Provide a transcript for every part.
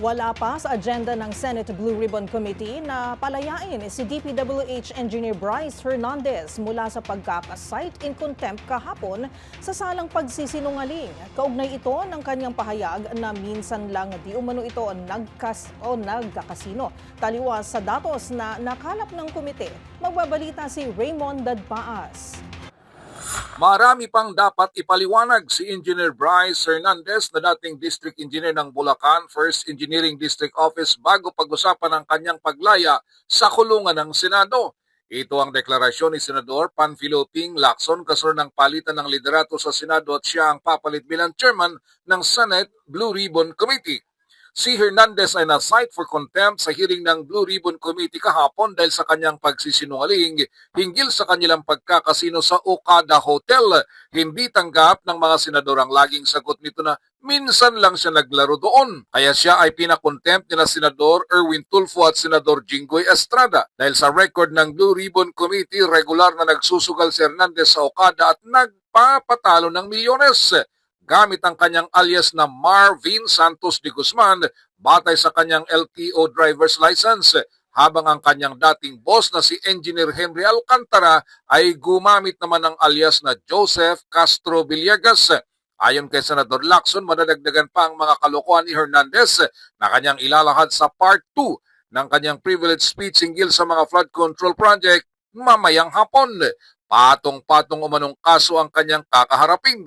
Wala pa sa agenda ng Senate Blue Ribbon Committee na palayain si DPWH Engineer Bryce Hernandez mula sa pagkaka-cite in contempt kahapon sa salang pagsisinungaling. Kaugnay ito ng kanyang pahayag na minsan lang di umano ito nagkakasino. Taliwas sa datos na nakalap ng komite, magbabalita si Raymond Dadpaas. Marami pang dapat ipaliwanag si Engineer Bryce Hernandez na dating District Engineer ng Bulacan, 1st Engineering District Office bago pag-usapan ang kanyang paglaya sa kulungan ng Senado. Ito ang deklarasyon ni Senador Panfilo Ping Lacson kasunod ng palitan ng liderato sa Senado at siya ang papalit bilang chairman ng Senate Blue Ribbon Committee. Si Hernandez ay na-cite for contempt sa hearing ng Blue Ribbon Committee kahapon dahil sa kanyang pagsisinungaling hinggil sa kanilang pagkakasino sa Okada Hotel. Hindi tanggap ng mga senador ang laging sagot nito na minsan lang siya naglaro doon. Kaya siya ay pinakontempt ni na Senador Erwin Tulfo at Senador Jinggoy Estrada. Dahil sa record ng Blue Ribbon Committee, regular na nagsusugal si Hernandez sa Okada at nagpapatalo ng milyones gamit ang kanyang alias na Marvin Santos de Guzman batay sa kanyang LTO driver's license, habang ang kanyang dating boss na si Engineer Henry Alcantara ay gumamit naman ng alias na Joseph Castro Villegas. Ayon kay Senador Lacson, madadagdagan pa ang mga kalokohan ni Hernandez na kanyang ilalahad sa Part 2 ng kanyang privilege speech hinggil sa mga flood control project mamayang hapon. Patong-patong umanong kaso ang kanyang kakaharapin.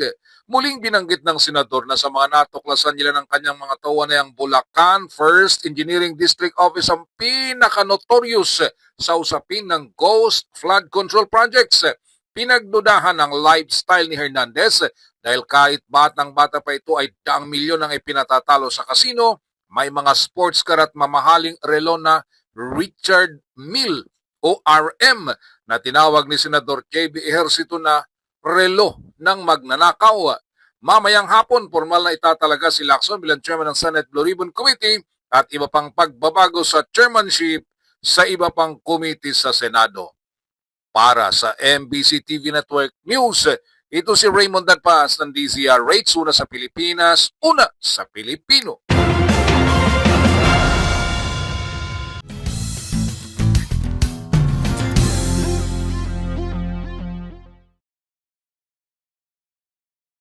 Muling binanggit ng senador na sa mga natuklasan nila ng kanyang mga tauhan ay ang Bulacan 1st Engineering District Office ang pinaka-notorious sa usapin ng ghost flood control projects. Pinagdudahan ang lifestyle ni Hernandez dahil kahit batang-bata pa ito ay daang milyon ang ipinatatalo sa kasino, may mga sports car at mamahaling relo na Richard Mille o RM na tinawag ni Senador JB Ejercito na relo ng magnanakaw. Mamayang hapon, formal na itatalaga si Lacson bilang chairman ng Senate Blue Ribbon Committee at iba pang pagbabago sa chairmanship sa iba pang committee sa Senado. Para sa MBC TV Network News, ito si Raymond Dadpaas ng DZRH, una sa Pilipinas, una sa Pilipino.